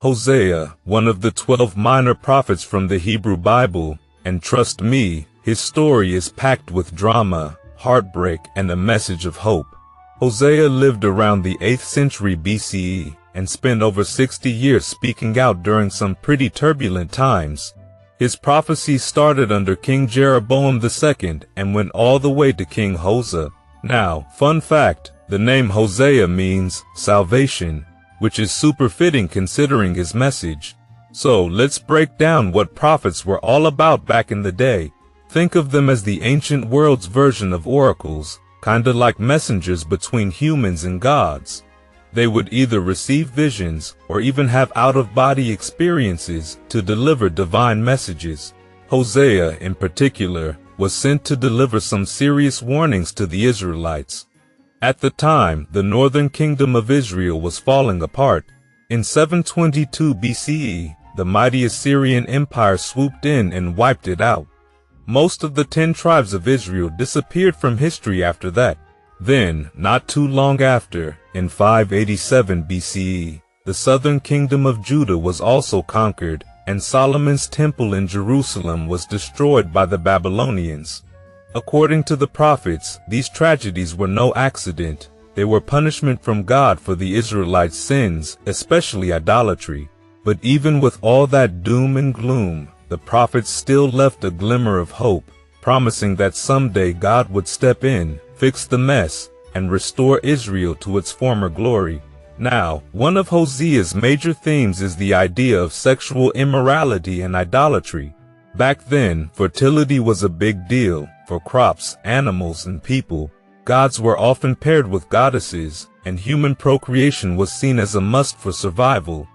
Hosea, one of the 12 minor prophets from the Hebrew Bible, and trust me, his story is packed with drama, heartbreak, and a message of hope. Hosea lived around the 8th century BCE and spent over 60 years speaking out during some pretty turbulent times. His prophecy started under King Jeroboam II and went all the way to King Hosea. Now, fun fact, the name Hosea means salvation, which is super fitting considering his message. So let's break down what prophets were all about back in the day. Think of them as the ancient world's version of oracles, kinda like messengers between humans and gods. They would either receive visions or even have out-of-body experiences to deliver divine messages. Hosea, in particular, was sent to deliver some serious warnings to the Israelites. At the time, the northern kingdom of Israel was falling apart. In 722 BCE, the mighty Assyrian Empire swooped in and wiped it out. Most of the 10 tribes of Israel disappeared from history after that. Then, not too long after, in 587 BCE, the southern kingdom of Judah was also conquered, and Solomon's temple in Jerusalem was destroyed by the Babylonians. According to the prophets, these tragedies were no accident. They were punishment from God for the Israelites' sins, especially idolatry. But even with all that doom and gloom, the prophets still left a glimmer of hope, promising that someday God would step in, fix the mess, and restore Israel to its former glory. Now, one of Hosea's major themes is the idea of sexual immorality and idolatry. Back then, fertility was a big deal. For crops, animals, and people, gods were often paired with goddesses, and human procreation was seen as a must for survival.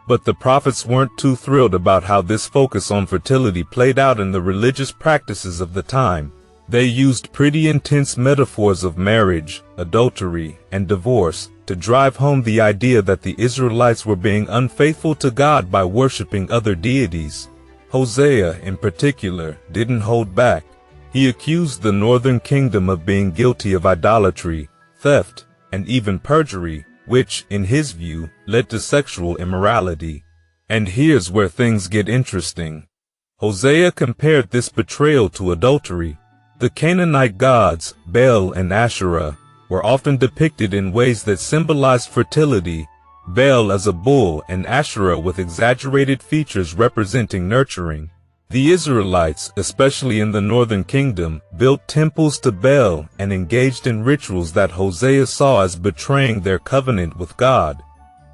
But the prophets weren't too thrilled about how this focus on fertility played out in the religious practices of the time. They used pretty intense metaphors of marriage, adultery, and divorce to drive home the idea that the Israelites were being unfaithful to God by worshiping other deities. Hosea, in particular, didn't hold back. He accused the northern kingdom of being guilty of idolatry, theft, and even perjury, which, in his view, led to sexual immorality. And here's where things get interesting. Hosea compared this betrayal to adultery. The Canaanite gods, Baal and Asherah, were often depicted in ways that symbolized fertility, Baal as a bull and Asherah with exaggerated features representing nurturing. The Israelites, especially in the northern kingdom, built temples to Baal and engaged in rituals that Hosea saw as betraying their covenant with God.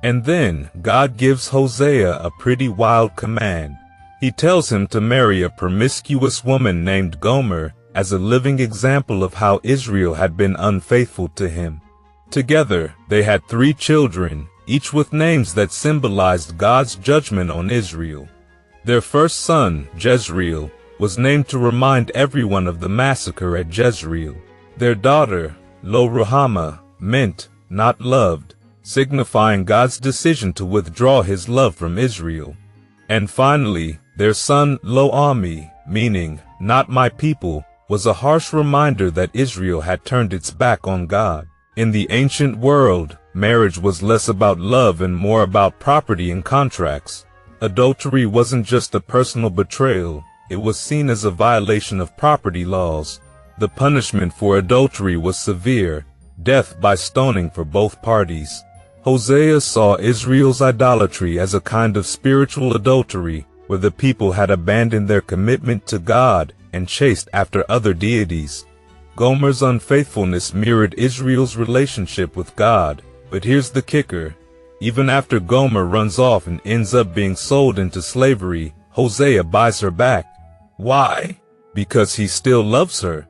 And then, God gives Hosea a pretty wild command. He tells him to marry a promiscuous woman named Gomer as a living example of how Israel had been unfaithful to him. Together, they had 3 children, each with names that symbolized God's judgment on Israel. Their first son, Jezreel, was named to remind everyone of the massacre at Jezreel. Their daughter, Lo-Ruhamah, meant not loved, signifying God's decision to withdraw his love from Israel. And finally, their son, Lo-Ammi, meaning not my people, was a harsh reminder that Israel had turned its back on God. In the ancient world, marriage was less about love and more about property and contracts. Adultery wasn't just a personal betrayal, it was seen as a violation of property laws. The punishment for adultery was severe, death by stoning for both parties. Hosea saw Israel's idolatry as a kind of spiritual adultery, where the people had abandoned their commitment to God and chased after other deities. Gomer's unfaithfulness mirrored Israel's relationship with God, but here's the kicker. Even after Gomer runs off and ends up being sold into slavery, Hosea buys her back. Why? Because he still loves her.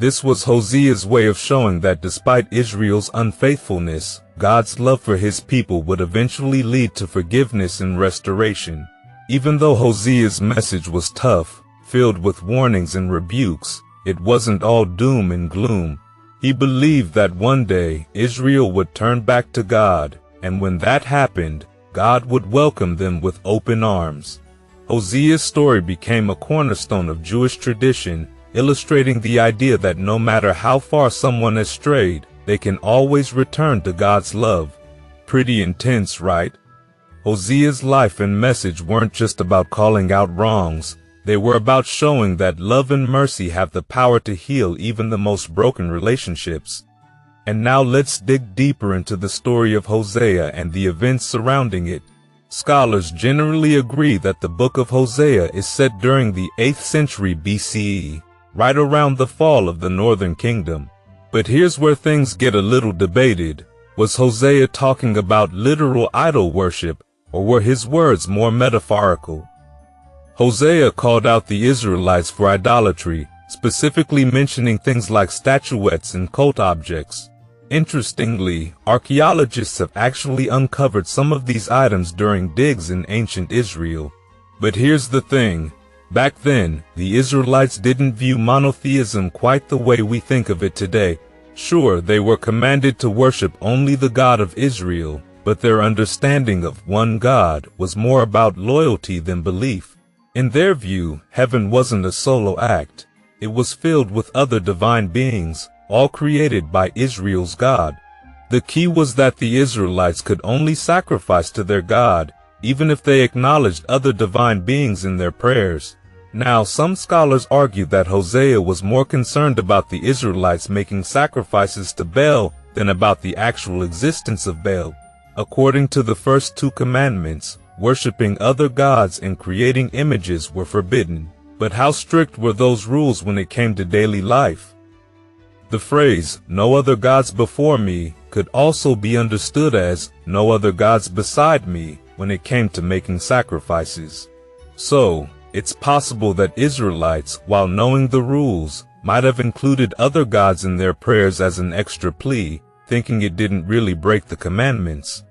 This was Hosea's way of showing that despite Israel's unfaithfulness, God's love for his people would eventually lead to forgiveness and restoration. Even though Hosea's message was tough, filled with warnings and rebukes, it wasn't all doom and gloom. He believed that one day Israel would turn back to God, and when that happened, God would welcome them with open arms. Hosea's story became a cornerstone of Jewish tradition, illustrating the idea that no matter how far someone has strayed, they can always return to God's love. Pretty intense, right? Hosea's life and message weren't just about calling out wrongs, they were about showing that love and mercy have the power to heal even the most broken relationships. And now let's dig deeper into the story of Hosea and the events surrounding it. Scholars generally agree that the book of Hosea is set during the 8th century BCE, right around the fall of the northern kingdom. But here's where things get a little debated. Was Hosea talking about literal idol worship, or were his words more metaphorical? Hosea called out the Israelites for idolatry, specifically mentioning things like statuettes and cult objects. Interestingly, archaeologists have actually uncovered some of these items during digs in ancient Israel. But here's the thing. Back then, the Israelites didn't view monotheism quite the way we think of it today. Sure, they were commanded to worship only the God of Israel, but their understanding of one God was more about loyalty than belief. In their view, heaven wasn't a solo act. It was filled with other divine beings, all created by Israel's God. The key was that the Israelites could only sacrifice to their God, even if they acknowledged other divine beings in their prayers. Now, some scholars argue that Hosea was more concerned about the Israelites making sacrifices to Baal than about the actual existence of Baal. According to the first 2 commandments, worshiping other gods and creating images were forbidden. But how strict were those rules when it came to daily life? The phrase, "no other gods before me," could also be understood as, "no other gods beside me," when it came to making sacrifices. So, it's possible that Israelites, while knowing the rules, might have included other gods in their prayers as an extra plea, thinking it didn't really break the commandments.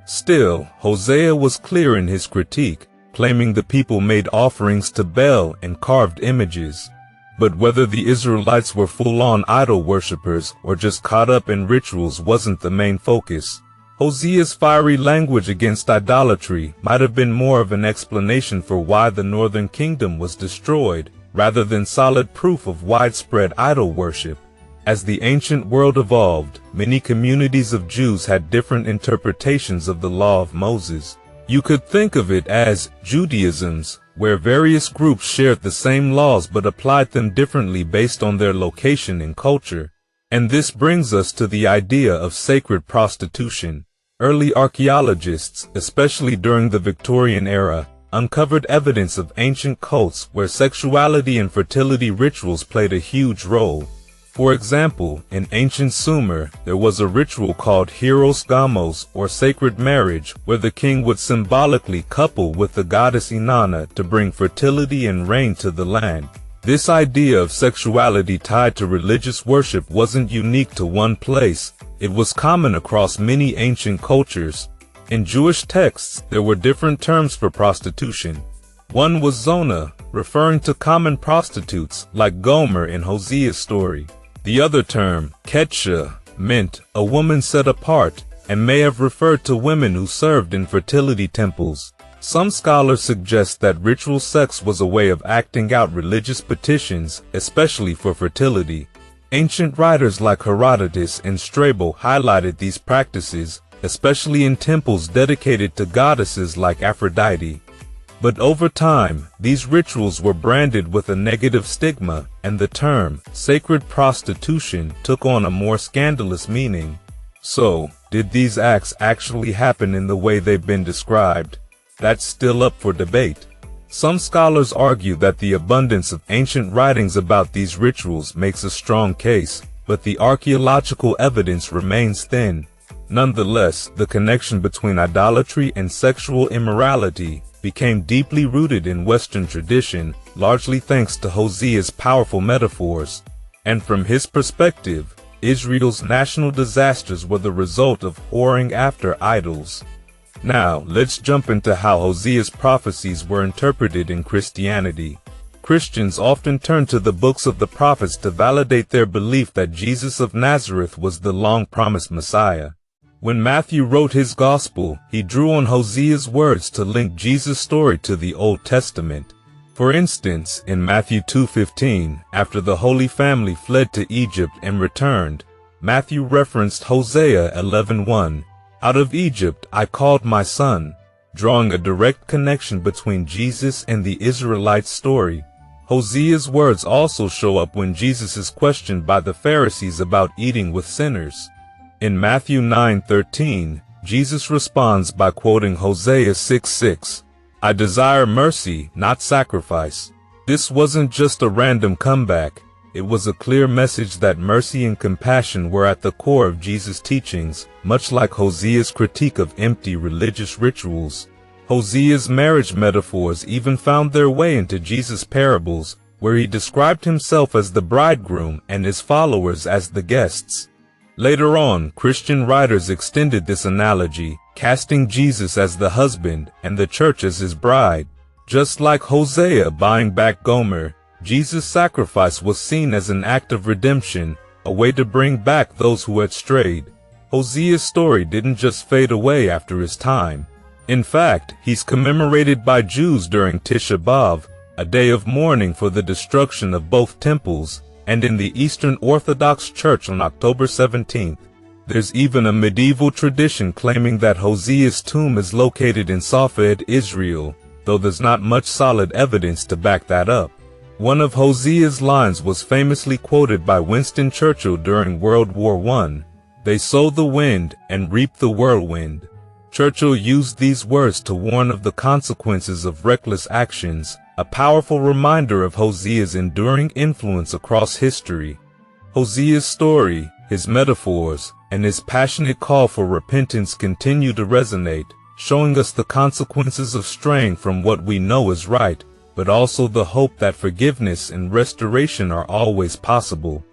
Still, Hosea was clear in his critique, claiming the people made offerings to Baal and carved images. But whether the Israelites were full-on idol worshippers or just caught up in rituals wasn't the main focus. Hosea's fiery language against idolatry might have been more of an explanation for why the northern kingdom was destroyed, rather than solid proof of widespread idol worship. As the ancient world evolved, many communities of Jews had different interpretations of the law of Moses. You could think of it as Judaisms, where various groups shared the same laws but applied them differently based on their location and culture. And this brings us to the idea of sacred prostitution. Early archaeologists, especially during the Victorian era, uncovered evidence of ancient cults where sexuality and fertility rituals played a huge role. For example, in ancient Sumer, there was a ritual called Hieros Gamos, or sacred marriage, where the king would symbolically couple with the goddess Inanna to bring fertility and rain to the land. This idea of sexuality tied to religious worship wasn't unique to one place. It was common across many ancient cultures. In Jewish texts, there were different terms for prostitution. One was zona, referring to common prostitutes, like Gomer in Hosea's story. The other term, ketsha, meant a woman set apart, and may have referred to women who served in fertility temples. Some scholars suggest that ritual sex was a way of acting out religious petitions, especially for fertility. Ancient writers like Herodotus and Strabo highlighted these practices, especially in temples dedicated to goddesses like Aphrodite. But over time, these rituals were branded with a negative stigma, and the term sacred prostitution took on a more scandalous meaning. So, did these acts actually happen in the way they've been described? That's still up for debate. Some scholars argue that the abundance of ancient writings about these rituals makes a strong case, but the archaeological evidence remains thin. Nonetheless, the connection between idolatry and sexual immorality became deeply rooted in Western tradition, largely thanks to Hosea's powerful metaphors. And from his perspective, Israel's national disasters were the result of whoring after idols. Now, let's jump into how Hosea's prophecies were interpreted in Christianity. Christians often turn to the books of the prophets to validate their belief that Jesus of Nazareth was the long-promised Messiah. When Matthew wrote his gospel, he drew on Hosea's words to link Jesus' story to the Old Testament. For instance, in Matthew 2:15, after the Holy Family fled to Egypt and returned, Matthew referenced Hosea 11:1, "Out of Egypt I called my son." drawing a direct connection between Jesus and the Israelite story. Hosea's words also show up when Jesus is questioned by the Pharisees about eating with sinners. In Matthew 9:13, Jesus responds by quoting Hosea 6:6, "I desire mercy, not sacrifice." This wasn't just a random comeback. It was a clear message that mercy and compassion were at the core of Jesus' teachings, much like Hosea's critique of empty religious rituals. Hosea's marriage metaphors even found their way into Jesus' parables, where he described himself as the bridegroom and his followers as the guests. Later on, Christian writers extended this analogy, casting Jesus as the husband and the church as his bride. Just like Hosea buying back Gomer, Jesus' sacrifice was seen as an act of redemption, a way to bring back those who had strayed. Hosea's story didn't just fade away after his time. In fact, he's commemorated by Jews during Tisha B'Av, a day of mourning for the destruction of both temples, and in the Eastern Orthodox Church on October 17th. There's even a medieval tradition claiming that Hosea's tomb is located in Safed, Israel, though there's not much solid evidence to back that up. One of Hosea's lines was famously quoted by Winston Churchill during World War I, "They sow the wind and reap the whirlwind." Churchill used these words to warn of the consequences of reckless actions, a powerful reminder of Hosea's enduring influence across history. Hosea's story, his metaphors, and his passionate call for repentance continue to resonate, showing us the consequences of straying from what we know is right, but also the hope that forgiveness and restoration are always possible.